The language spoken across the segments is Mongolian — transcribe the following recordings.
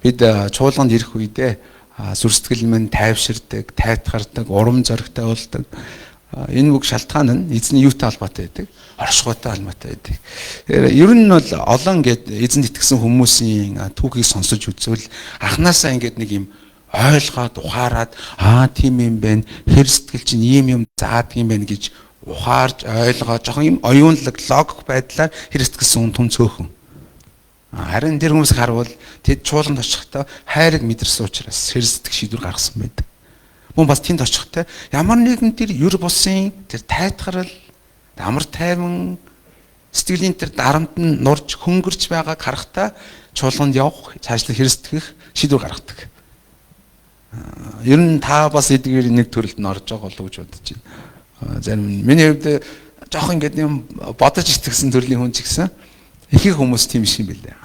бид чуулганд ирэх үедээ зүрстгэл минь тайвширдаг, тайтгардаг, урам зоригтой болдог. Энэ бүх шалтгаан нь эзний юутай холбоотой байдаг? Оршихуйтай холбоотой байдаг. Ер нь бол олон эзэнд итгэсэн хүмүүсийн түүхийг сонсож үзвэл анханасаа нэг юм ойлгоод ухаарад тийм юм байна. Хэр сэтгэл чинь ийм юм заадаг юм байна гэж ухаарж ойлгоод жоохон юм оюунлаг логик байдлаар хэр сэтгэлсэн хүн цөөхөн. Харин тэр хүмүүс харвал тэд чуулганд очихдоо хайрыг мэдэрсэн учраас хэр сэтгэх шийдвэр гаргасан байдаг. Мөн бас тэнд очихдоо ямар нэгэн тэр юр бусын тэр тайтгарал, амар тайван сэтгэлийн тэр дарамт нь нурж хөнгөрч байгааг харахтаа чуулганд явах, цаашлаа хэр сэтгэх шийдвэр гаргадаг. Ер нь та бас эдгээр нэг төрөлд нь орж байгаа болов уу гэж бодож байна. Зарим миний хувьд жоох юм бодож итгэсэн төрлийн хүн ч гэсэн ихэнх хүмүүс тийм шиг юм билээ.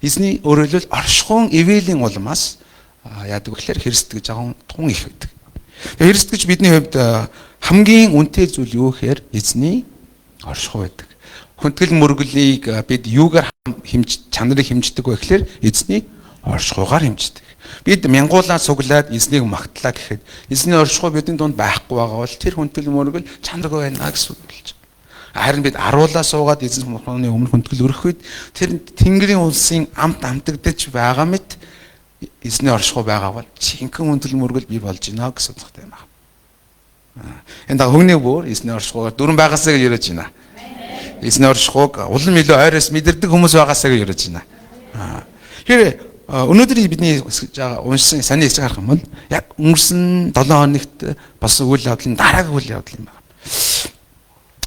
Эзний өөрөөр хэлбэл оршихуун ивэлийн улмаас яадаг вэ гэхээр хэрсдэг жоохон тун их байдаг. Тэгээ хэрсдэг бидний хувьд хамгийн үнэтэй зүйл юу гэхээр эзний оршихуй байдаг. Хүндэтгэл мөргөлийг бид юугаар чанарыг хэмждэг вэ гэхээр эзний оршихуйгаар хэмждэг. Бид мянгуулаа суглаад эзнийг магтлаа гэхэд эзний оршихуй бидний дунд байхгүй байгаа бол тэр хүндэтгэл мөргөл чанаргүй байна гэсэн үг болж байна. Харин бид аруулаа суугаад эзэн бурханы өмнө хүндэтгэл өргөх үед тэр Тэнгэрийн улсын амт амтагдаж байгаа мэт эзний оршихуй байгаа бол жинхэнэ хүндэтгэл мөргөл бий болж байна гэсэн утгатай юм байна. Энд хөгний бүр эзний оршихуйгаар дүрэн байгаасаа гэж яриад байна. Эзний оршихуйг улам илүү ойроос мэдэрдэг хүмүүс байгаасаа гэж яриад байна. Тэгэхээр өнөөдөр бидний уншсан саний хэсэг харах юм бол яг өнгөрсөн 7 хоногт бас үйл явдлын дараагийн үйл явдал юм байна.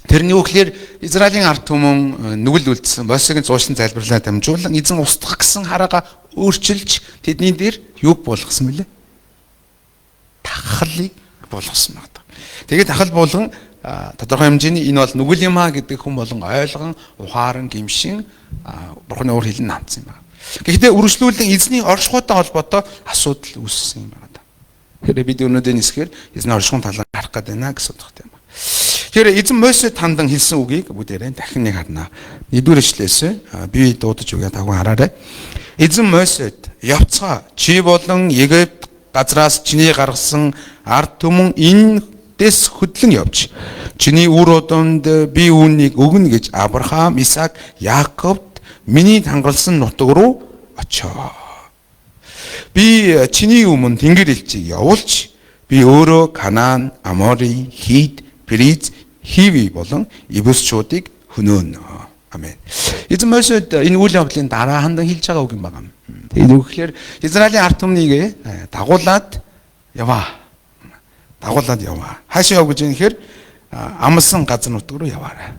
Тэрний үгээр Израилийн ард түмэн нүгэл үлдсэн Мосегийн зуушлан залбирлаа дамжуулан эзэн устгах гэсэн хараага өөрчилж тэдний дээр юг болгосон мөлий? Тахалыг болгосон байна. Тэгээд тахал болгон тодорхой хэмжээний энэ бол нүгэл юм аа гэдэг хүн болон ойлгон ухаан гимшин бурхны уур хилэн наамцсан юм байна. Гэхдээ үргэлжлүүлэн эзний оршихуйтай холбоотой асуудал үүссэн юм байна. Тэгэхээр бид өнөөдөр нисгээр эзний оршихуйн талаар харах гээд байна гэсэн утгатай юм байна. Тэгэхээр эзэн Мосед тандан хэлсэн үгийг бүгдээрээ дахин нэг харна. 1-р эшлээс би дуудаж өгье та бүхэн хараарай. Эзэн Мосед явцгаа чи болон Египт газраас чиний гаргасан ард түмэн энэ дэс хөдлөн явж чиний үр удамд би үүнийг өгнө гэж Авраам, Исаак, Яаковд миний тангалсан нутаг руу очоо. Би чиний өмнө тэнгэр элчийг явуулж би өөрөө Канаан, Амори, Хит, Периз, Хиви болон Ибусчуудыг хөнөөнө. Амен. Эзэн Мосед энэ үйл явдлын дараа хандан хэлж байгаа үг юм байна. Тэгээд юу гэхээр Израилийн ард түмнийг дагуулад яваа. Дагуулад яваа. Хаашаа яв гэж юм гэхээр амлсан газар нутаг руу яваарай.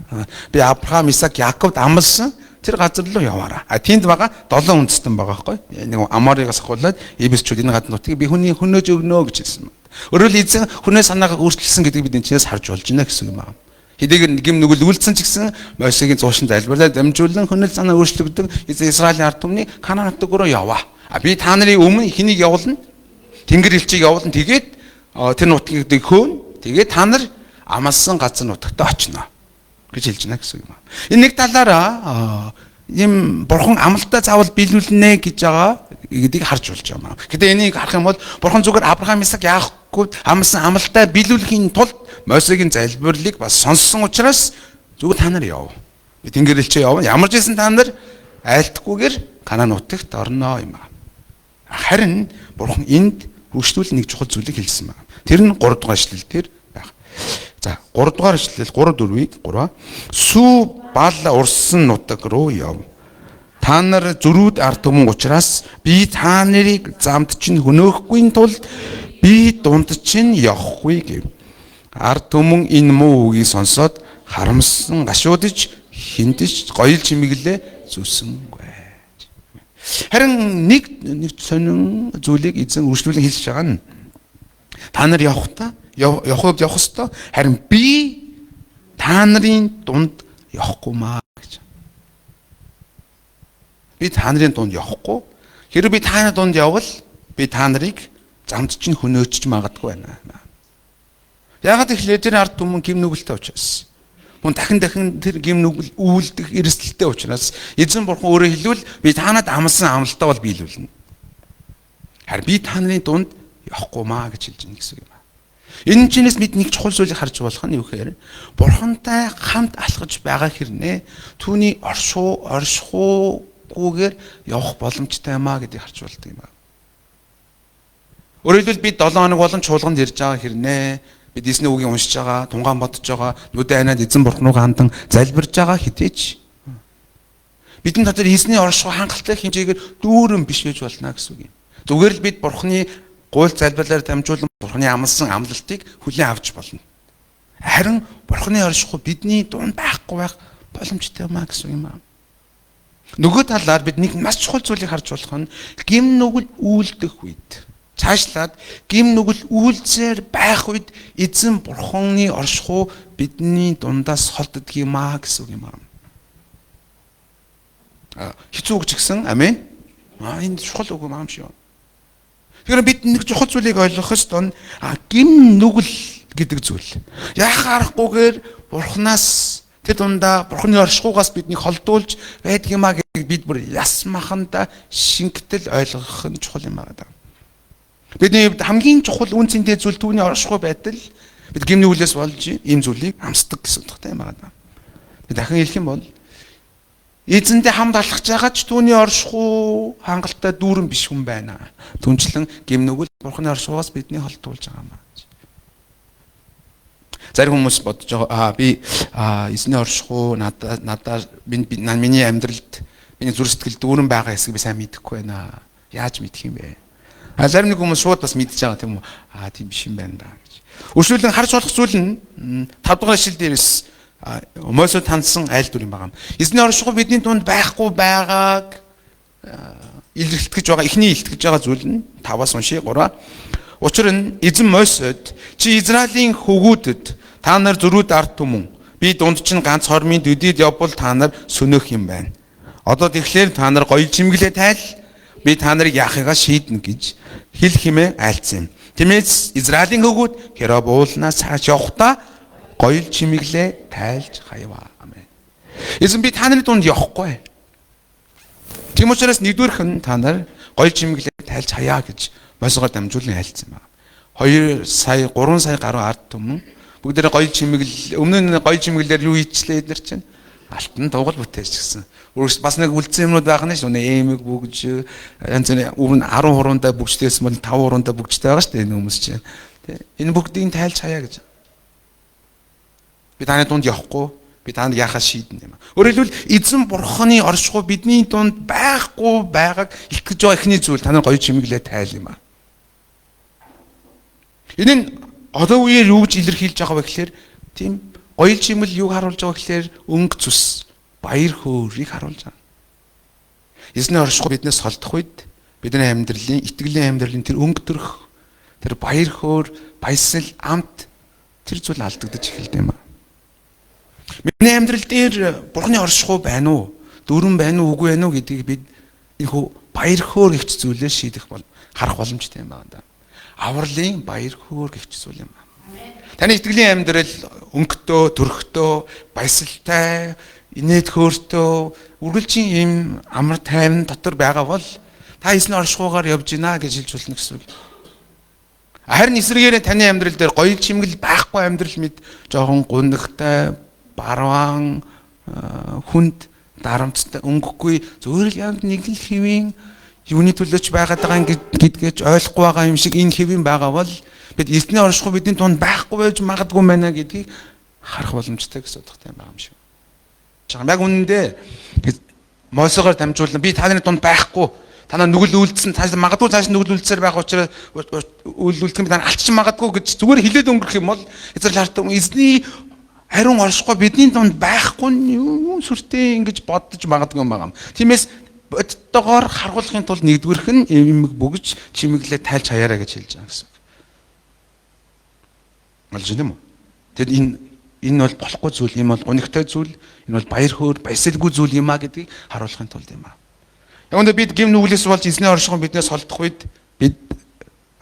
Би Авраам, Исаак, Яаковд амлсан тэр газар руу яваарай. Тэнд байгаа 7 үндэстэн байгаа байхгүй. Нэг Аморигаас ахуулаад Ибусчууд энэ газар нутгийг би хөнөөж өгнө гэж хэлсэн байна. Өөрөөр хэлбэл эзэн хүнээ санаагаа өөрчилсөн гэдгийг бид энэчнээс харж болж байна гэсэн юм байна. Хэдийгээр нэг юм нүгэл үлдсэн ч гэсэн Мосегийн зуушлан залбирлаад дамжуулан хүнэл санаа өөрчлөгдөг эзэн Израилийн ард түмний Канаан нутаг руу яваа. Би та нарын өмнө хэнийг явуулна? Тэнгэр элчийг явуулна. Тэгээд тэр нутгийг хөөн. Тэгээд та нар амлсан газар нутагт очино гэж хэлж байна гэсэн юм. Энэ нэг талаараа ийм бурхан амлалтаа заавал биелүүлнэ гэж байгаа гэдгийг харж болж байгаа юм. Гэтэ энийг харах юм бол бурхан зүгээр Авраам, Исаак, Яаковд амлсан амлалтаа биелүүлэхийн тулд Мосегийн залбирлыг бас сонссон учраас зүгээр та нар яв. Тэнгэр элчээ явна. Ямар ч байсан та нар айлтгүйгээр Канаан нутагт орно юм аа. Харин бурхан энд хөгжлүүл нэг чухал зүйлийг хэлсэн байна. Тэр нь 3 дугаар эшлэл дээр байна. За 3 дугаар эшлэл 3-4-ийг 3. Сүү бал урсан нутаг руу яв. Та нар зөрүүд ард түмэн учраас би та нарыг замд чинь хөнөөхгүй тулд би дунд чинь явахгүй гэв. Ард түмэн энэ муу үгийг сонсоод харамсан гашуудж хиндэж гоёл чимэглээ зүсэнгүй. Харин нэг сонин зүйлийг эзэн үргэлжлүүлэн хэлж байгаа нь та нар явах ёстой. Харин би та нарын дунд явахгүй маа гэж. Би та нарын дунд явахгүй. Хэрэв би та нарын дунд явбал би та нарыг замд чинь хөнөөчж магадгүй байна. Яагаад гэвэл тэр ард түмэн гим нүгэлтэй учраас. Мөн дахин тэр гим нүгэл үйлдэх эрсдэлтэй учраас эзэн бурхан өөрөө хэлвэл би танад амлсан амлалтаа бол биелүүлнэ. Харин би та нарын дунд явахгүй маа гэж хэлж байна гэсэн юм аа. Энэ чинээс бид нэг чухал зүйлийг харж болох нь юу гэхээр Бурхантай хамт алхаж байгаа хэрнээ түүний оршихуугүйгээр явах боломжтой юм аа гэдгийг харж болдог юм аа. Өөрөөр хэлбэл бид 7 хоног болон чуулганд ирж байгаа хэрнээ бид эзний үгийг уншиж байгаа, тунгаан бодож байгаа, нүдэн айнаад эзэн бурхан руу хандан залбирж байгаа хэдийч бидний дотор эзний оршихуй хангалттай хэмжээгээр дүүрэн биш байж болно гэсэн үг юм. Зүгээр л бид бурханы гуйл залбирлаар дамжуулан бурханы амласан амлалтыг хүлээн авч болно. Харин бурханы оршихуй бидний дунд байхгүй байх боломжтой юм а гэсэн юм аа. Нөгөө талаар бид нэг маш чухал зүйлийг харж болох нь гим нүгэл үйлдэх үед цаашлаад гим нүгэл үйлцээр байх үед эзэн бурханы оршихуй бидний дундаас холддог юм аа гэсэн үг юм аа. Хэцүү гэж гисэн амин. Энэ чухал үг юм шиг. Тэгэхээр бид нэг чухал зүйлийг ойлгох ёстой нь гим нүгэл гэдэг зүйл. Яхаа арахгүйгээр бурхнаас тэр дундаа бурхны оршихугаас биднийг холдуулж байдаг юм а гэдгийг бид бүр ясмаханда шингэтэл ойлгох нь чухал юм аа. Бидний хамгийн чухал үн цэнтэй зүйл түүний оршихуй байдал бид гим нүглээс болж ийм зүйлийг амсдаг гэсэн утгатай юм аа. Би дахин хэлэх юм бол эзэнтэй хамт алхаж байгаа ч түүний оршихуй хангалттай дүүрэн биш хүн байна. Түнчлэн гим нүгэл бурхны оршихугаас бидний холдуулж байгаа юм аа. Зарим хүмүүс бодож байгаа би эзний оршихуй надад миний амьдралд миний зүрх сэтгэл дүүрэн байгаа хэсгийг би сайн мэдэхгүй байна. Яаж мэдэх юм бэ? Зарим нэг хүмүүс шууд бас мэдчихэж байгаа тийм үү? Тийм биш юм байна да гэж. Үргэлжлүүлэн харж болох зүйл нь 5 дугаар ишлэл дээрээс Мосед хандсан айлтур юм байна. Эзний оршихуй бидний дунд байхгүй байгааг илэрхийлж байгаа эхний илтгэж байгаа зүйл нь 5-аас уншия 3. Учир нь эзэн Мосед чи Израилийн хөвгүүдэд та нар зөрүүд ард түмэн би дунд чинь ганц хормын дөдийд явбал та нар сөнөх юм байна. Одоо тэгэхээр та нар гоё чимгэлээ тайл би та нарыг яахыгаа шийднэ гэж хэл хэмээн айлцсан юм. Тиймээс Израилийн хөвгүүд Хероб уулнаас цааш явхдаа гоё чимэглээ тайлж хайваа. Амен. Эзэн би та нарын дунд явахгүй. Тийм учраас нэгдүгээрх нь та нар гоё чимэглээ тайлж хаяа гэж Мосегоор дамжуулан айлцсан байна. 2 сая 3 сая гаруй ард түмэн бүгдээрээ гоё чимэглэл өмнө нь гоё чимэглэлээр юу хийчлээ эдгээр чинь алтан дугал бүтээж гисэн. Бас нэг үлдсэн юмнууд байх нь шүү. Эмэг бүгж янз бүрийн өмнө 10 хуруунда бүгжтэйсэн бол 5 хуруунда бүгжтэй байгаа шүү дээ энэ хүмүүс чинь. Энэ бүгдийг тайлж хаяа гэж. Би таны дунд явахгүй. Би танд яхаа шийднэ юм. Өөрөөр хэлбэл эзэн бурханы оршихуй бидний дунд байхгүй байгааг илтгэж байгаа ихний зүйл та нар гоё чимэглээ тайл юм аа. Энэ нь одоо үеэр юу гэж илэрхийлж байгаа вэ гэхээр тийм гоё чимэл юг харуулж байгаа гэхээр өнгө цус баяр хөөргийг харуулж байгаа. Эзний оршихуй биднээс холдох үед бидний амьдралын итгэлийн амьдралын тэр өнгө төрх тэр баяр хөөр баясал амт тэр зүйл алдагдаж эхэлдэг юм аа. Миний амьдрал дээр бурхны оршихуй байна уу? Дөрөн байна уу, үгүй байна уу гэдгийг бид энэхүү баяр хөөр гихч зүйлээр шийдэх харах боломжтой юм байна. Авралын баяр хөөр гихч зүйл юм. Таны итгэлийн амьдрал өнгөтэй, төрхтэй, баясалтай, инээд хөөртэй, үргэлжийн ийм амар тайван дотор байгаа бол та эзний оршихуйгаар явж гинэ гэж хэлж болно гэсэн үг. Харин эсрэгээрээ таны амьдрал дээр гоё чимгэл байхгүй амьдрал мэд жоохон гунигтай, баруун, хүнд, дарамттай, өнгөхгүй зөвхөн яг нэг л хэвийн юуны төлөөч байгаад байгаа гэдгээж ойлгохгүй байгаа юм шиг энэ хэвийн байгаа бол бид эзний оршихуй бидний дунд байхгүй байж магадгүй байна гэдгийг харах боломжтой гэсэн утгатай юм шиг. Яг үнэндээ Мосегоор дамжуулан би та нарын дунд байхгүй. Та нар нүгэл үлдсэн, магадгүй цааш нүгэл үлдсээр байх учраас үлдэх юм би та алдчих магадгүй гэж зүгээр хилээд өнгөрөх юм бол эзрэл хартаа эзний хариун оршихгүй бидний дунд байхгүй юм сүртэй ингэж бодож магадгүй юм байна. Тиймээс бодтойгоор харгуулахын тулд нэгдүгээрх нь эмэг бөгж чимэглээ тайлж хаяараа гэж хэлж байгаа гэсэн. Малж юм уу? Тэгэд энэ бол болохгүй зүйл, энэ бол гонигтай зүйл, энэ бол баяр хөөр, баясалгүй зүйл юм а гэдгийг харуулахын тулд юм а. Яг үндэ бид гим нүглээс болж эзний оршихуй биднээс холдох үед бид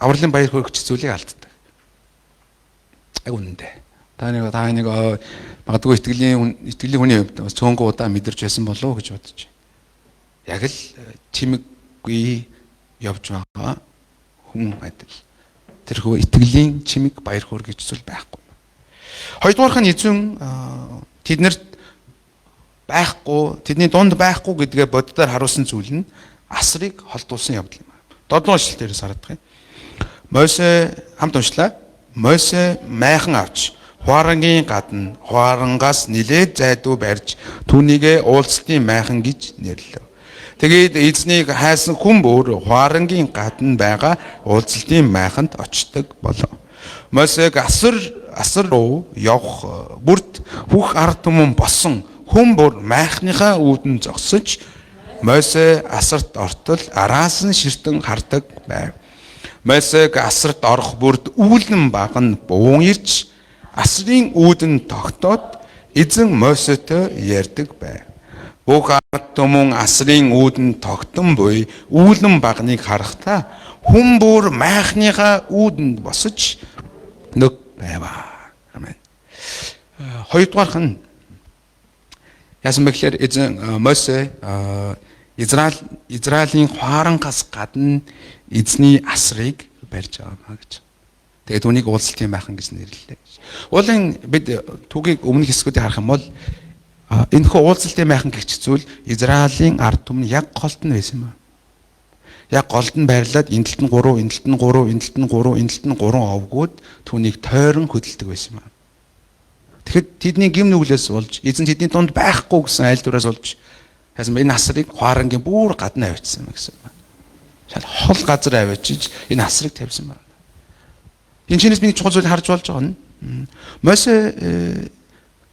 авралын баяр хөөргч зүйлийг алддаг. Яг үндэ. Та нэг магадгүй итгэлийн хүний хувьд цөөнгөө удаа мэдэрч байсан болов уу гэж бодож байна. Яг л чимэггүй явж байгаа хүн адил. Тэрхүү итгэлийн чимэг баяр хөөр гэж зүйл байхгүй. Хоёрдугаарх нь эзэн тэднэрт байхгүй, тэдний дунд байхгүй гэдгээ боддоор харуулсан зүйл нь асрыг холдуулсан явдал юм. 7 дугаар эшлэлдээс харагдах юм. Мосе хамт уншлаа. Мосе майхан авч хуарангийн гадна хуарангаас нилээд зайдуу барьж түүнийгээ уулзалтын майхан гэж нэрлэв. Тэгээд эзнийг хайсан хүн бүр хуарангийн гадна байгаа уулзалтын майханд очдог болов. Мосег асар руу явах бүрд бүх ард түмэн босон хүн бүр майхныхаа үүдэн зогсож Мосе асарт ортол араас нь ширтэн хардаг байв. Мосег асарт орох бүрд үүлэн баган буун ирж асрын үүдэн тогтоод эзэн Мосетэй ярьдаг байв. Бүх ард түмэн асрын үүдэн тогтсон буй үүлэн багныг харахтаа хүн бүр майхныхаа үүдэнд босож нүг байваа. Амен. Хоёрдугаарх нь яасан бэ гэхээр эзэн Мосе Израилийн хуарангаас гадна эзний асрыг барьж байгаа гэж. Тэгээд үүнийг уулзалтын майхан гэж нэрлэлээ. Уулын бид түүхийг өмнөх хэсгүүдийг харах юм бол энэхүү уулзалтын майхан гэх зүйл Израилийн ард түмэн яг голд нь байсан юм. Яг голд нь байрлаад энэ талд нь 3, энэ талд нь 3, энэ талд нь 3, энэ талд нь 3 овгууд түүнийг тойрон хөдөлдөг байсан юм. Тэгэхэд тэдний гим нүглээс болж эзэн тэдний дунд байхгүй гэсэн айлдвараас болж яасан бэ? Энэ асрыг хуарангийн бүр гадна авчихсан юм гэсэн байна. Шал хол газар авчиж энэ асрыг тавьсан байна. Энэ чинээс би чухал зүйл харж болж байгаа нь Мосе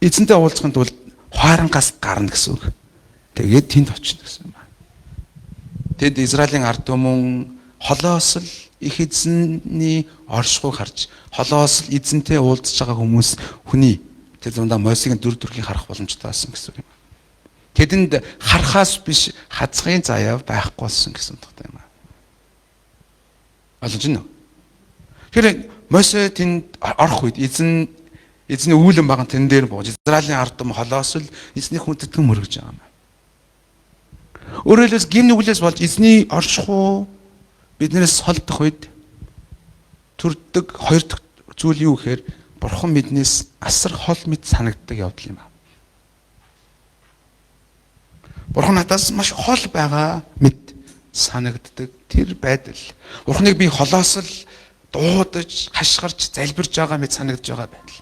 эзэнтэй уулзахын тулд хуарангаас гарна гэсэн үг. Тэгээд тэнд очно гэсэн байна. Тэд Израилийн ард түмэн холоос л их эзний оршихуйг харж холоос л эзэнтэй уулзж байгаа хүмүүс хүний тэр дундаа Мосегийн дүр төрхийг харах боломжтой байсан гэсэн юм. Тэдэнд харахаас биш хазгын заяа байхгүй болсон гэсэн утгатай юм. Ойлгож байна уу? Тэгэхээр Мосе тэнд орох үед эзний үүлэн баган тэн дээр бууж Израилийн ард түмэн холоос л эзний хүндэтгэн мөргөж байгаа юм. Өөрөөр хэлбэл гим нүглээс болж эзний оршихуй биднээс холдох үед төрдөг хоёр дахь зүйл юу гэхээр Бурхан биднээс асар хол мэд санагддаг явдал юм аа. Бурхан надаас маш хол байгаа мэд санагддаг тэр байдал. Бурханыг би холоос л дуудаж, хашгирч, залбирж байгаа мэд санагдж байгаа байдал.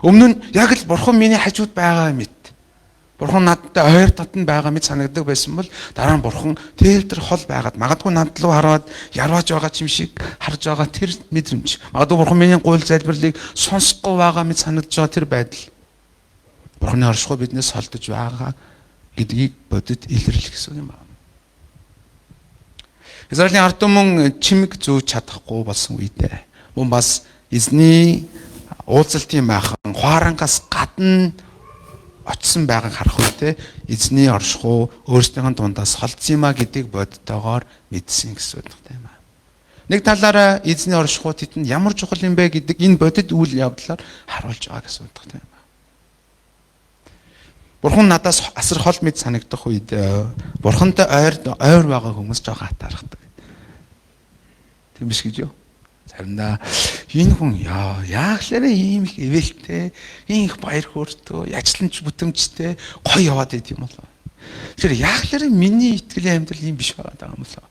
Өмнө нь яг л Бурхан миний хажууд байгаа мэд. Бурхан надтай ойр татна байгаа мэд санагддаг байсан бол дараа нь Бурхан тэр хол байгаад магадгүй над руу хараад ярваж байгаа юм шиг харж байгаа тэр мэдрэмж. Магадгүй Бурхан миний гуйл залбирлыг сонсохгүй байгаа мэд санагдж байгаа тэр байдал. Бурханы оршихуй биднээс холдож байгаа гэдгийг бодит илэрлэх гэсэн юм байна. Израилийн ард түмэн чимэг зөөж чадахгүй болсон үедээ мөн бас эзний уулзалтын майхан хуарангаас гадна очсон байгааг харах үедээ эзний оршихуй өөрсдийн дундаас холдсон юма гэдгийг бодтойгоор мэдсэн гэсэн утгатай юм аа. Нэг талаараа эзний оршихуй тэдэнд ямар чухал юм бэ гэдэг энэ бодит үйл явдлаар харуулж байгаа гэсэн утгатай юм аа. Бурхан надаас асар хол мэд санагдах үед Бурхантай ойр байгаа хүмүүс жоохон хатаархдаг. Тийм биш гэж юу? Заримдаа энэ хүн яаглаараа ийм их ивэлтэй, ийм их баяр хөөртэй, яжланч бүтэмжтэй гоё яваад байт юм болоо. Тэр яаглаараа миний итгэлийн амьдрал ийм биш байгаа юм болоо.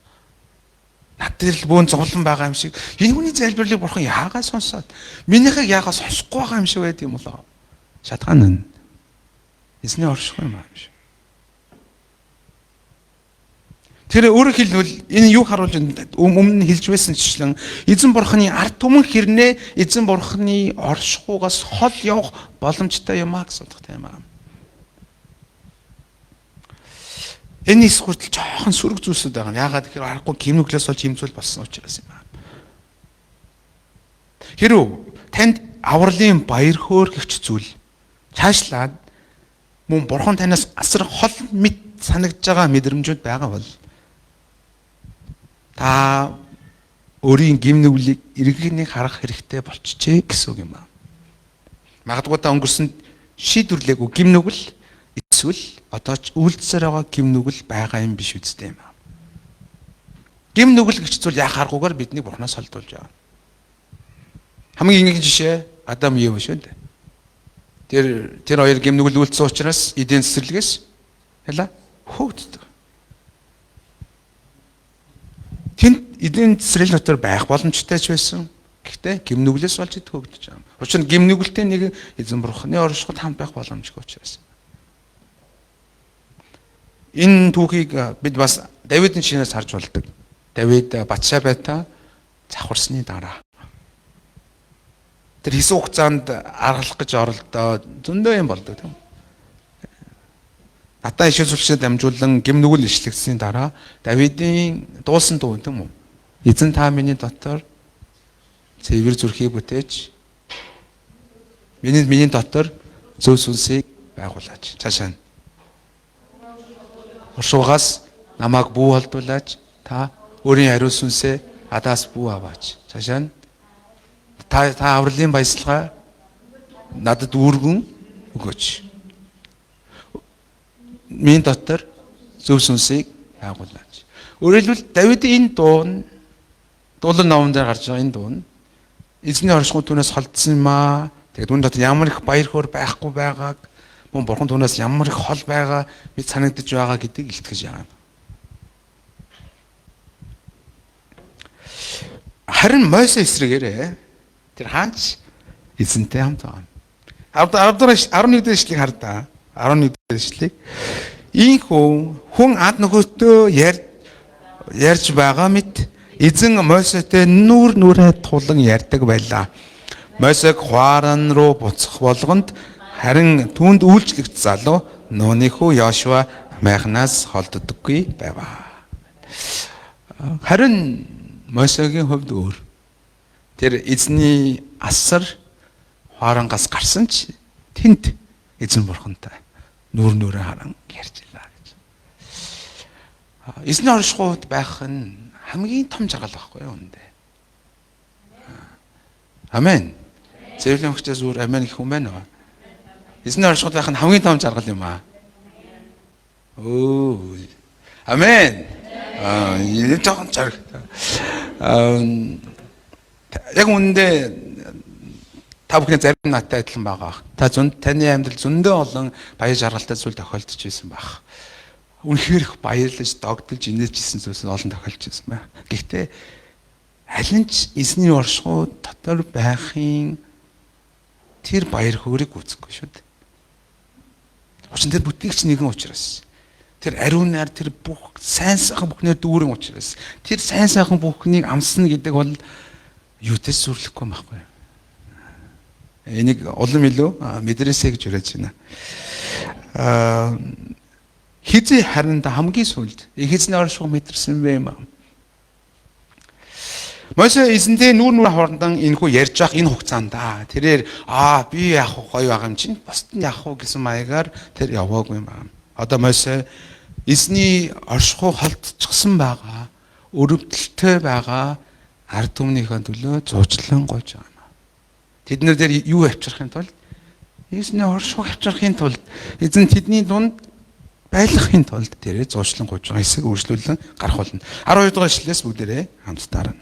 Над дээр л бөөн зовлон байгаа юм шиг. Энэ хүний залбирлыг Бурхан яагаад сонсоод минийхийг яагаад сонсохгүй байгаа юм шиг байт юм болоо. Шатгаан нь эзний оршихуй юм аа биш. Тэр өөрөөр хэлбэл энэ юу харуулж өмнө хэлж байсан жишлэн эзэн Бурханы ард түмэн хэрнээ эзэн Бурханы оршихуйгаас хол явах боломжтой юм аа гэсэн утгатай юм аа. Энэ их хүртэл жоохон сөрөг зүйлсүүд байгаа. Яагаад гэхээр аргагүй гимнүглээс болж юм зүйл болсон учраас юм аа. Хэрвээ танд авралын баяр хөөр гихч зүйл цаашлаад мөн Бурхан танаас асар хол мэд санагдж байгаа мэдрэмжүүд байгаа бол та өөрийн гимнүглийг эргэнийг харах хэрэгтэй болчихжээ гэсэн үг юм аа. Магадгүй та өнгөрсөнд шийдвэрлээгүй гимнүгэл эсвэл одоо ч үйлдэлсээр байгаа гимнүгэл байгаа юм биш үстэй юм аа. Гим нүгэл гэж зүйл яах аргуугаар биднийг Бурханаас холдуулж байгаа. Хамгийн энгийн жишээ Адам Ев шүү дээ. Тэр хоёр гим нүгэл үйлдсэн учраас эдийн цэцэрлэгээс яла хөөгддөг. Тэнд эдийн цэцэрлэг дотор байх боломжтой ч байсан. Гэхдээ гим нүглээс болж хөөгдөж байгаа. Учир нь гим нүгэлтэй нэг эзэн Бурханы оршихуйд хамт байх боломжгүй учраас. Энэ түүхийг бид бас Давидын шинээс харж болдог. Давид Батшабатай завхарсны дараа тэр хэсэг хугацаанд аргалах гэж оролдоо зөндөө юм болдог тийм. Натан иш сүлшээ дамжуулан гим нүгэл ишлэгдсэний дараа Давидын дуулсан дуу тийм үү? Эзэн та миний дотор цэвэр зүрхийг бүтээж миний дотор зөв сүнсийг байгуулаач. Цаашаа нь уршуугаас намайг бүү холдуулаач. Та өөрийн хариу сүнсээ адаас бүү аваач. Цаашаа нь та авралын баясгалаа надад үүргэн өгөөч. Миний дотор зөв сүнсийг байгуулаач. Өөрөөр хэлбэл Давидын энэ дуулан номон дээр гарч байгаа энэ дуу нь эзний оршихуй түүнээс холдсон юм аа. Тэгээд үүн дотор ямар их баяр хөөр байхгүй байгааг, мөн Бурхан түүнээс ямар их хол байгаа мэд санагдаж байгаа гэдгийг илтгэж байгаа юм. Харин Мойсе эсрэгээрээ тэр хаач эзэнтэй хамт байгаа. 11-р эшлэгийг хардаа. 11-р эшлэг. Хүн ад нөгөөтөө ярьж байгаа мэт эзэн Мойсетэй нүрээ тулан ярьдаг байлаа. Мойсег Хуаран руу буцах болгонд харин түүнд үйлчлэгч залуу Нунихүү Йошуа майхнаас холддоггүй байваа. Харин Мойсегийн хувьд өөр. Тэр эзний асар Хуарангаас гарсан ч тэнд эзэн Бурхантай нүрээ харан ярьж илаа гэж. Эзний оршихуйд байх нь хамгийн том жаргал байхгүй юу үндэ. Амен. Зөвлөм хүчтэй зүгээр амен гэх юм байна уу? Эзний оршихуйд байх нь хамгийн том жаргал юм аа. Оо. Амен. Энэ жоохон жаргал. Яг үндэ та бүхний зарим надтай адилхан байгаа. Таны амьдрал зөндөө олон баяр жаргалтай зүйл тохиолдож байсан байх. Үнэхээр их баярлаж, догдолж, инээжсэн зүйлс олон тохиолдож байсан байна. Гэхдээ аль нь ч эзний оршихуй дотор байхын тэр баяр хөөргийг үүсэхгүй шүү дээ. Учир нь тэр бүтээгч нэгэн учраас. Тэр ариунаар тэр бүх сайн сайхан бүхнээр дүүрэн учраас. Тэр сайн сайхан бүхнийг амсна гэдэг бол юутай сүрлэхгүй байхгүй. Энийг улам илүү мэдрээсэй гэж уриалж байна. Хизээ харин хамгийн сүүлд эзний оршихуй мэдэрсэн бэ юм аа. Мойсе эзэнтэй нүр хоорондон энэхүү ярьж явах энэ хугацаанд тэрээр би яах вэ гоё байгаа юм чинь бусд нь яах вэ гэсэн маягаар тэр яваагүй юм аа. Одоо Мойсе эзний оршихуй холдчихсан байгаа, өрөвдөлтөй байгаа ард түмнийхээ төлөө зуучлан гойж байгаа юм. Тэднэр дээр юу авчрахын тулд эзний оршихуй авчрахын тулд эзэн тэдний дунд байлгахын тулд тэрээ зуучлан гойж байгаа хэсэг үргэлжлүүлэн гарах болно. 12 дугаар ишлэлээс бүгдээрээ хамтдаа.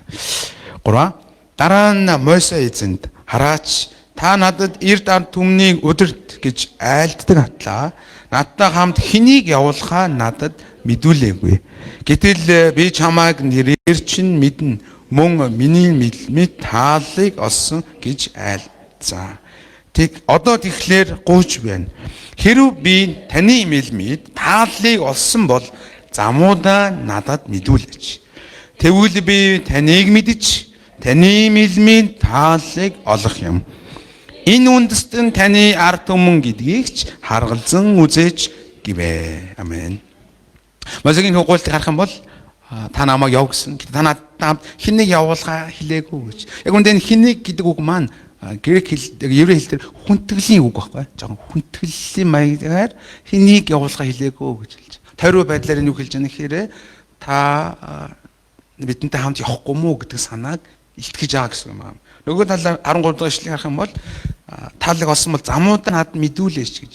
3. Дараа нь Мойсе эзэнд хараач та надад эрд ард түмнийг өдөрт гэж айлддаг атлаа. Надтай хамт хэнийг явуулахаа надад мэдүүлээгүй. Гэтэл би чамайг нэрээр чинь мэднэ. Мөн миний мэд тааллыг олсон гэж айлцаа. Одоо тэгэхээр гуйж байна. Хэрв би таны мэд тааллыг олсон бол замуудаа надад мэдүүлээч. Тэгвэл би таныг мэдэж таны мэд тааллыг олох юм. Энэ үндэстэн таны ард түмэн гэдгийг ч харгалзан үзээч гэвэ. Амен. Мосегийн хугуултыг харах юм бол та намайг яв гэсэн. Та надад хэнийг явуулахаа хэлээгүй гэж. Яг үндэ хэнийг гэдэг үг маань грек хэл, еврей хэл дээр хүндэтгэлийн үг байхгүй. Жогон хүндэтгэлийн маягаар хэнийг явуулахаа хэлээгүй гэж хэлж. Тойруу байдлаар энэ үг хэлж байгаа нэхээрээ та бидэнтэй хамт явахгүй мүү гэдэг санааг илтгэж байгаа гэсэн юм аа. Нөгөө талаар 13 дахь ишлэгийг харах юм бол тааллыг олсон бол замуудаа надад мэдүүлээч гэж.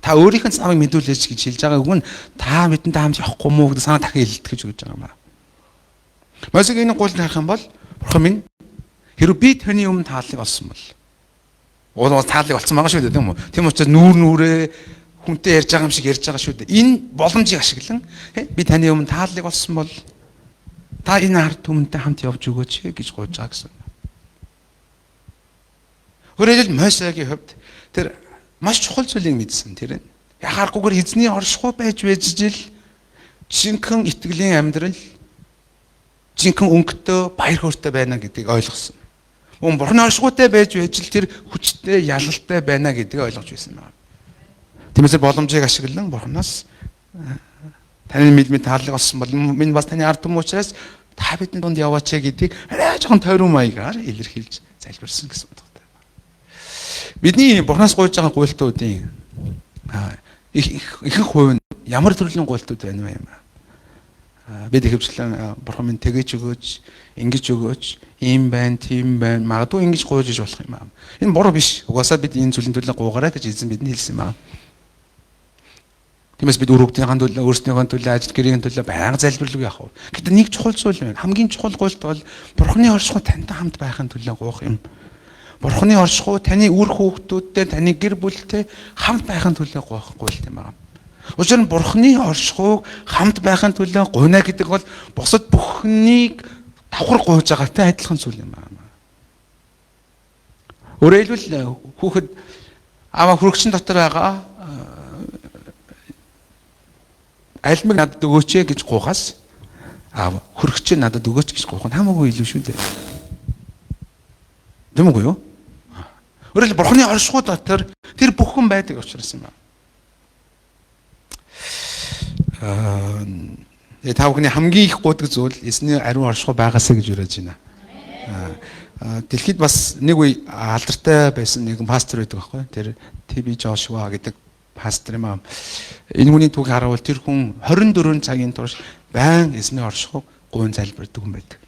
Та өөрийнх нь замыг мэдүүлээч гэж хэлж байгаа үг нь та бидэнтэй хамт явахгүй мүү гэдэг санаа дахин илтгэж өгч байгаа юм аа. Мосегийн гуйлд харах юм бол бурхан минь хэрвээ би таны өмнө тааллыг олсон бол уул тааллыг олсон байгаа шүү дээ тийм үү? Тийм учраас нүүрээ хүнтэй ярьж байгаа юм шиг ярьж байгаа шүү дээ. Энэ боломжийг ашиглан би таны өмнө тааллыг олсон бол та энэ ард түмэнтэй хамт явж өгөөч гэж гуйж байгаа гэсэн. Өөрөөр хэлбэл Мосегийн хувьд тэр маш чухал зүйлийг мэдсэн тэр нь. Яхааргүйгээр эзний оршихуй байж жил жинхэнэ итгэлийн амьдрал жинхэнэ өнгөтэй баяр хөөртэй байна гэдгийг ойлгосон. Мөн бурхны оршихуйтай байж жил тэр хүчтэй ялалтай байна гэдгийг ойлгож байсан байна. Тиймээс боломжийг ашиглан бурхнаас таны мэдмийн тааллыг олсон бол минь бас таны ард түмэн учраас та бидний дунд яваач гэдгийг арай жоохон тойрон маягаар илэрхийлж залбирсан гэсэн үг. Бидний бурхнаас гуйж байгаа гуйлтуудын ихэнх хувь нь ямар төрлийн гуйлтууд байна вэ юм аа? Бид ихэвчлэн бурхан минь тэгэж өгөөч, ингэж өгөөч, ийм байна, тийм байна. Магадгүй ингэж гуйж иж болох юм аа. Энэ буруу биш. Угаасаа бид энэ зүйлийн төлөө гуугараа гэж эзэн бидний хэлсэн юм аа. Тиймээс бид өрөвдөнийхэн төлөө, өөрсдийнхөө төлөө, ажил гэрийн төлөө байнга залбирлыг явах. Гэтэл нэг чухал зүйл байна. Хамгийн чухал гуйлт бол бурхны оршихуй тантай хамт байхын төлөө гуйх юм. Бурхны оршихуй таны үр хүүхдүүдтэй, таны гэр бүлтэй хамт байхын төлөө гуйх гуйлт юм аа. Учир нь бурхны оршихуйг хамт байхын төлөө гуйна гэдэг бол бусад бүхнийг давхар гуйж байгаатай адилхан зүйл юм аа. Өөрөөр хэлбэл хүүхэд аваа хүрэгчин дотор байгаа альмиг надад өгөөч гэж гуйхаас хүрэгч надад өгөөч гэж гуйх нь хамаагүй илүү шүү дээ. Дэмгүй юу? Өөрөөр хэлбэл бурхны оршихуй дотор тэр бүхэн байдаг учраас юм байна. Та бүхний хамгийн их гуйдаг зүйл эзний ариун оршихуй байгаасаа гэж уриалж байна. Дэлхийд бас нэг үе алдартай байсан нэгэн пастор байдаг байхгүй. Тэр ТВ Жошуа гэдэг пастор юм аа. Энэ хүний түүхийг харуул тэр хүн 24 цагийн турш байн эзний оршихуйг гуйн залбирдаг хүн байдаг.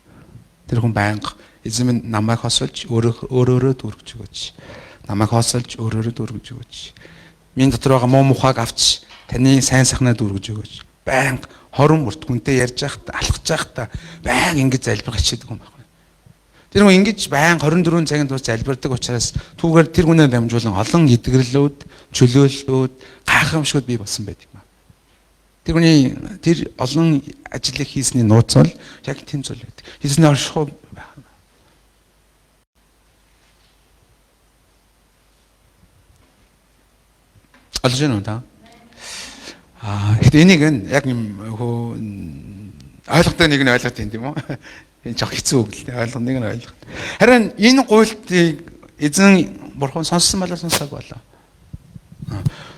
Тэр хүн байнга эзэн минь намайг хосолж өөрөөрөө дүүргэж өгөөч. Намайг хосолж өөрөөрөө дүүргэж өгөөч. Минь дотор байгаа муу мухайг авч таны сайн сайхнаа дүүргэж өгөөч. Байнга хорон бүрт хүнтэй ярьж байхдаа, алхаж байхдаа байнга ингэж залбирах хичээдэг хүн байна. Тэр хүн ингэж байнга 24 цагийн турш залбирдаг учраас түүгээр тэр хүнээ дамжуулан олон эдгэрлүүд, чөлөөллүүд, гайхамшгууд бий болсон байдаг юм. Тэр олон ажлыг хийсний нууц бол яг тийм зүйл байдаг. Эзний оршихуй байна. Олж байна уу та? Гэхдээ энийг яг юм ойлгохтой нэг нь ойлгох юм тийм үү? Энэ жоо хэцүү үг л дээ. Ойлгох нэг нь ойлгох. Харин энэ гуйлтыг эзэн бурхан сонссон болоо сонсоог болоо.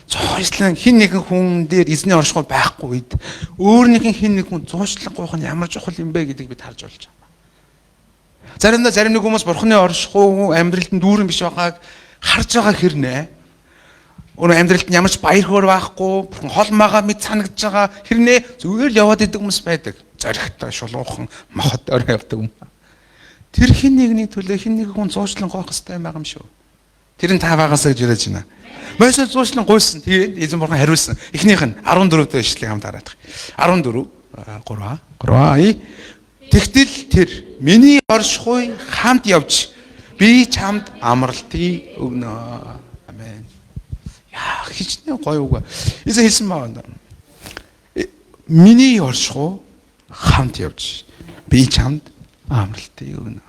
Зоочлон хин нэгэн хүн дээр эзний оршихуй байхгүй үед өөрнийхэн хин нэг хүн зуучлан гуйх нь ямар чухал юм бэ гэдгийг бид харж болж байгаа. Заримдаа зарим нэг хүмүүс бурхны оршихуй амьдралд нь дүүрэн биш байгааг харж байгаа хэрнээ. Өөрө амьдралд нь ямар ч баяр хөөр байхгүй, бурхан хол магаа мэд санагдж байгаа хэрнээ зүгээр л яваад идэг хүмүүс байдаг. Зоригтой шулуухан мохот орой явдаг юм. Тэр хин нэгний төлөө хин нэг хүн зуучлан гуйх хэрэгтэй юм байгаа юм шүү. Тэр нь та багасаа гэж яриад байна. Мосед зуучлан гуйсан. Тэгээд эзэн бурхан хариулсан. Эхнийх нь 14 дэх ишлэгийг хамт хараад. 14 3 Тэгтэл тэр миний оршихуй хамт явж би чамд амралтыг өгнө. Амен. Яа, хичнээн гоё үг. Эзэн хэлсэн байна. Миний оршихуй хамт явж би чамд амралтыг өгнө.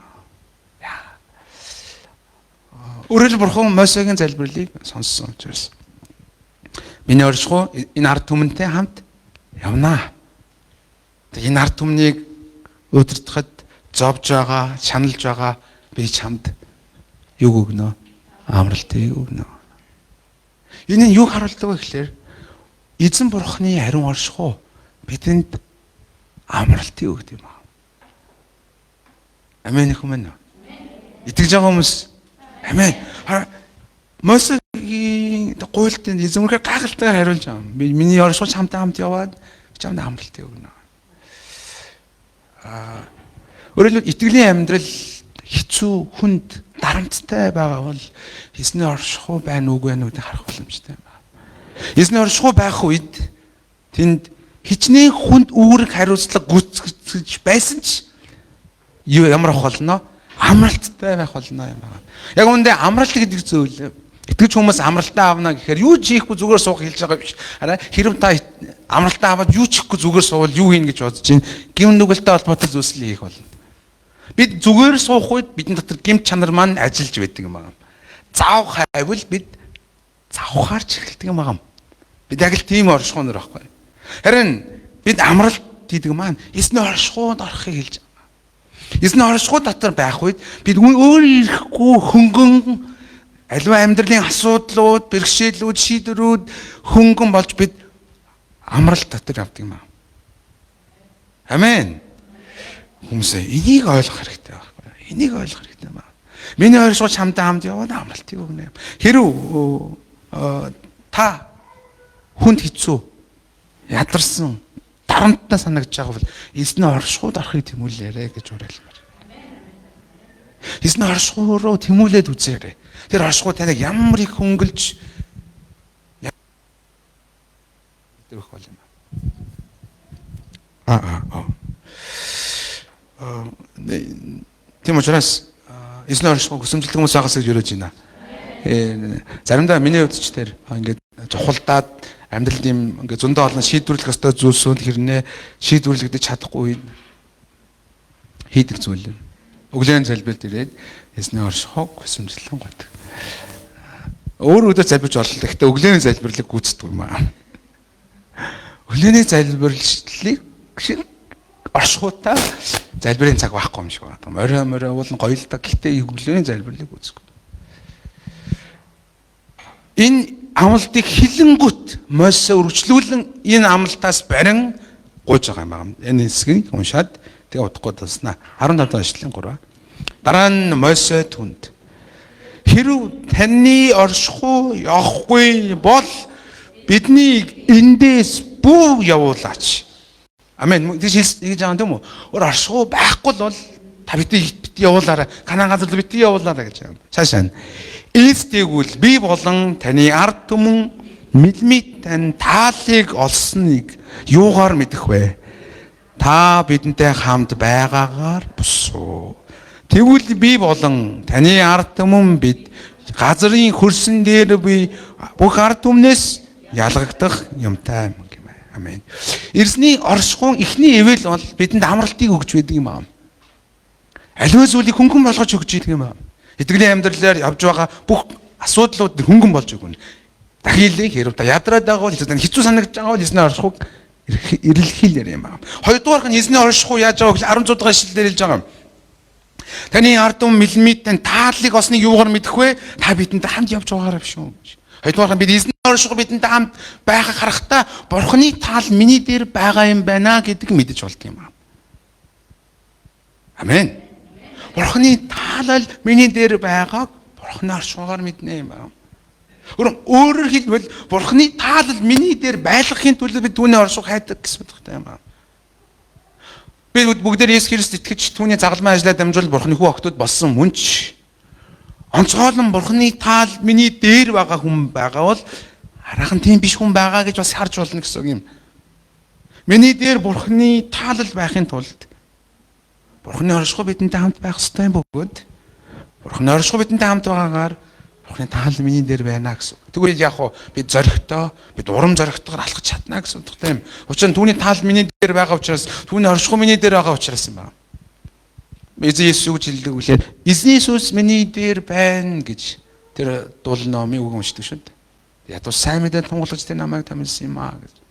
Өөрөөр бурхан Мосегийн залбирлыг сонссон учраас миний оршихуй энэ ард түмэнтэй хамт явнаа. Энэ ард түмнийг өдөртөхөд зовж байгаа, шаналж байгаа би чамд юу өгнө? Амралтыг өгнө. Энэ нь юу харуулдаг вэ гэхээр эзэн бурханы ариун оршихуй бидэнд амралтыг өгдөг юм аа. Амен хүмүн. Итгэж байгаа хүмүүс амен. Мосегийн гуйлтын эзэн үнэхээр гайхалтайгаар хариулж байгаа. Миний оршихуй чамтай хамт яваад чамд амралтыг өгнө. Өөрөлд итгэлийн амьдрал хэцүү, хүнд, дарамттай байгаа бол эзний оршихуй байна уугүй байна гэдгийг харах боломжтой юм байна. Эзний оршихуй байх үед тэнд хичнээн хүнд үүрэг хариуцлага гүйцэтгэж байсан ч ямар ах болно? Амралттай байх болно юм байна. Яг үүндээ амралт гэдэг зүйл итгэж хүмүүс амралтаа авна гэхээр юу ч хийхгүй зүгээр суух хэлж байгаа биш. Хараа хэрв та амралтаа аваад юу ч хийхгүй зүгээр суувал юу хийнэ гэж бодож чинь гим нүгэлтэй холбоотой зүйлс хийх болно. Бид зүгээр суух үед бидний дотор гимт чанар маань ажиллаж байдаг юм байна. Заавх хайвал бид завхаарч эхэлдэг юм байна. Бид яг л тийм оршихуунаар байхгүй. Харин бид амралт хийдэг маань эсний оршихуунд орохыг хэлж байгаа. Эсний оршихуй дотор байх үед бид өөр ирэхгүй хөнгөн аливаа амьдралын асуудлууд, бэрхшээлүүд, шийдвэрүүд хөнгөн болж бид амралт дотор явдаг юм аа. Амен. Хүмүүсээ энийг ойлгох хэрэгтэй байхгүй. Энийг ойлгох хэрэгтэй юм аа. Миний оршихуйч хамт яваад амралтыг өгнө. Хэрв та хүнд хэцүү, ядарсан, дарамттай санагдаж байгаа бол эзний оршихуйд орохыг тэмүүлээрэ гэж уриалмаар. Эзний оршихуй руу тэмүүлээд үзээрэй. Тэр оршихуй таныг ямар их хөнгөлж өгөх бол юм. Тийм учраас эзний оршихуй хүсэмжлэх хүмүүс байгаас гэж өрөөж байна. Заримдаа миний хувьд ч тэр ингээд жухалдаад амьдралд юм ингээд зөндөө олон шийдвэрлэх ёстой зүйлсүүд хэрнээ шийдвэрлэгдэж чадахгүй хийдэг зүйл. Өглөөний залбиралд ирээд эзний оршихуйг хүсэмжлэн гот. Өөр өдөр залбирч боллоо. Гэхдээ өглөөний залбирлыг гүйцэтгэв юм аа. Өглөөний залбирлыг шиг оршихуйтай залбирын цаг байхгүй юм шиг байна. Орой уулын гоёлтой. Гэхдээ өглөөний залбирлыг гүйцэтгэв. Энэ амлалтыг хилэнгүт Мосесээ үргэлжлүүлэн энэ амлалтаас барин гуйж байгаа юм байна. Энэ хэсгийг уншаад тэгээ удахгүй дуснаа. 15 эшлэлийн 3. Дараа нь Моссе түнд хэрв таны оршихуй явахгүй бол бидний эндээс бүү явуулаач. Амен. Тэгж хэлж байгаа юм уу? Өөр оршихуй байхгүй бол та бити явуулаарай. Канаан газар бити явуулаарай гэж байгаа. Цаашаа. Ийстэгвэл би болон таны ард түмэн мэлмит тань таалыг олсныг юугаар мэдэх вэ? Та бидэнтэй хамт байгаагаар бусуу. Тэгвэл би болон таны ард түмэн бид газрын хөрсөн дээр би бүх ард түмнээс ялгагдах юмтай юм гэмэ. Амен. Эрсний оршихуун эхний эвэл бол бидэнд амралтыг өгч байдаг юм аа. Аливаа зүйлийг хөнгөн болгож өгч идэг юм аа. Итгэлийн амьдралаар явж байгаа бүх асуудлууд хөнгөн болж өгнө. Дахиад хэрв та ядраад байгаа бол хэцүү санагдаж байгаа бол эзний оршихуйг ирэлхийлэр юм аа. Хоёрдугаар нь эзний оршихуй яаж байгааг 16 дугаар ишлэлээр хэлж байгаа юм. Таны ард түмэн мэлмит тань тааллыг олсныг юугаар мэдэх вэ? Та бидэнтэй хамт явж байгаараа биш үү гэж. Хоёрдугаар нь бид эзний оршихуй бидэнтэй хамт байхаа харахтаа Бурхны таал миний дээр байгаа юм байна гэдг мэдэж болд юм аа. Амен. Бурхны таалал миний дээр байгааг Бурхны оршихуйгаар мэднэ юм аа. Өөрөөр хэлбэл Бурхны таалал миний дээр байлгахын тулд бид түүний оршихуйг хайдаг гэсэн утгатай юм аа. Бид бүгдээр Есүс Христ итгэж түүний загалмай ажлаа дамжуул Бурхны хүү охтууд болсон мөн ч онцгойлон Бурхны таал миний дээр байгаа хүн байгаа бол хараахан тийм биш хүн байгаа гэж бас харж болно гэсэн үг юм. Миний дээр Бурхны таалал байхын тулд Бурхны оршихуй бидэнтэй хамт байх ёстой юм бөгөөд Бурхны оршихуй бидэнтэй хамт байгаагаар Бурхны таал миний дээр байна гэсэн. Тэгвэл яг хоо бид зоригтой, бид урам зоригтойгоор алхаж чадна гэсэн утгатай юм. Учир нь түүний таал миний дээр байгаа учраас, түүний оршихуй миний дээр байгаа учраас юм байна. Эзэн Есүс гэж хэлдэг үлээ. Эзэн Есүс миний дээр байна гэж тэр дул номыг үг уншдаг шүү дээ. Ядуу сайн мэдээ тунгалж тэр намайг томилсон юм аа гэж.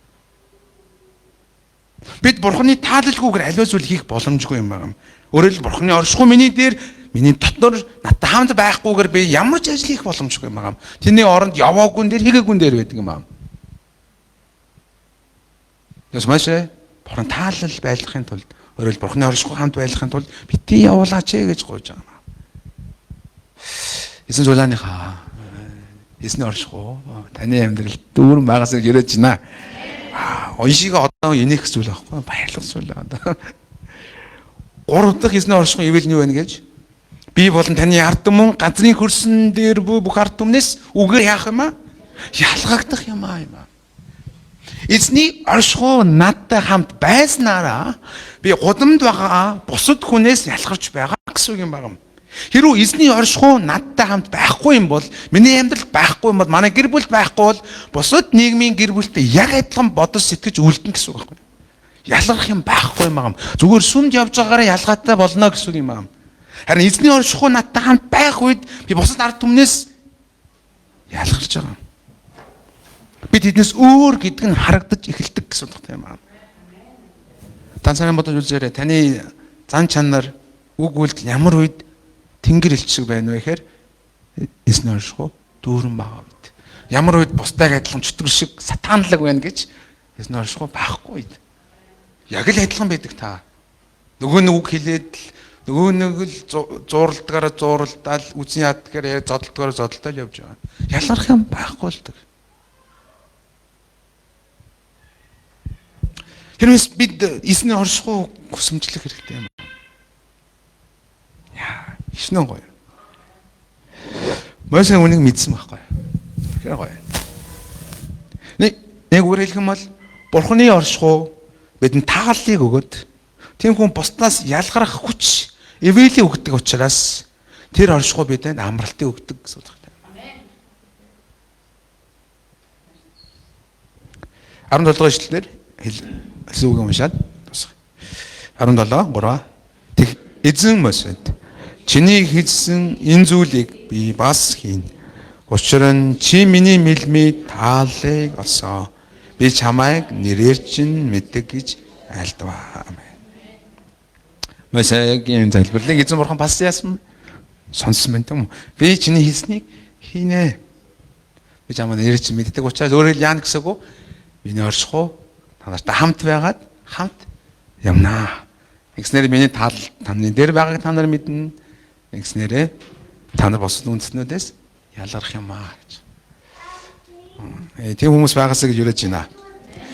Бид Бурхны таалалгүйгээр аливаа зүйл хийх боломжгүй юм байна. Өөрөөр хэлбэл Бурхны оршихуй миний дээр миний дотор надтай хамт байхгүйгээр би ямар ч ажил хийх боломжгүй юм байна. Тэрний оронд яваагүй дээр хийгээгүй дээр байдаг юм байна. Тэс машээ Бурхны таалал байлгахын тулд өөрөөр хэлбэл Бурхны оршихуй хамт байлгахын тулд бити явуулаач гэж гуйж байгаа юм. Эзэн зулааныхаа эзний оршихуй таны амьдралд дүүрэн байгаас ирэж байна. Оншига одоо энийх зүйл байхгүй баярлах зүйл одоо. 3 дахь эзний оршихуй ивэл нь юу вэ гэж? Би болон таны ард түмэн газрын хөрсөн дээр бүх ард түмнээс үгээр яах юм аа? Ялгагдах юм аа. Эзний оршихуй над надтай хамт байснараа би гудамд байгаа бусад хүнээс ялгарч байгаа гэсэн үг юм байна. Хэрвээ эзний оршихуй надтай хамт байхгүй юм бол, миний амьдрал байхгүй юм бол, манай гэр бүл байхгүй бол бусад нийгмийн гэр бүлтэй яг адилхан бодож сэтгэж үлдэн гэсэн үг байна. Ялгарх юм байхгүй юм аа. Зүгээр сүмд явж байгаагаараа ялгаатай болно гэсэн үг юм аа. Харин эзний оршихуй надтай хамт байх үед би бусад ард түмнээс ялгарч байгаа. Би тэднээс өөр гэдэг нь харагдаж эхэлдэг гэсэн үг юм аа. Та сайн бодож үзээрэй. Таны зан чанар, үг үйлдэл ямар үед тэнгэр элч шиг байна вэ гэхээр эзний оршихуй дүүрэн байгаа үед. Ямар үед бусдайг адилхан чөтгөр шиг сатаанлаг байна гэж эзний оршихуй байхгүй үед. Яг л адилхан байдаг та. Нөгөө нэг үг хэлээд нөгөө нэг л зууралдгаараа зууралдаал, үзэн ядгаар зодолдгоор зодолдол явж байгаа. Ялгарх юм байхгүй л дээ. Тэрнээс бид эзний оршихуй хүсэмжлэх хэрэгтэй юм. Яа, ишнэн гоё. Мосе үнийг мэдсэн байхгүй. Тэгэхээр гоё. Нэг үгээр хэлэх юм бол Бурхны оршихуй бидэнд тааллыг өгöd тийм хүн бусдаас ялгарах хүч эвэлийг өгдөг учраас тэр оршихуй бидэнд амралтыг өгдөг гэсэн үг. Амен. 17 эшлэлээр хэлсэн үг уншаад дуусгая. 17:3 эзэн Мосед чиний хийсэн энэ зүйлийг би бас хийн. Учир нь чи миний мэлмий тааллыг олсон. Би чамайг нэрээр чинь мэддэг гэж айлдваа. Амен. Мосегийн залбирлыг эзэн бурхан бас яасан? Сонссон байна тийм үү? Би чиний хийснийг хийнэ. Би чамайг нэрээр чинь мэддэг учраас өөрөөр яана гэсэн үг? Миний оршихуй танартай хамт байгаад хамт явнаа. Ингэснээр миний таал таны дээр байгааг та нар мэднэ. Ингэснээр та нар босод үндэснүүдээс ялгарх юм аа гэж. Тийм хүмүүс байгаасаа гэж юрэж байна.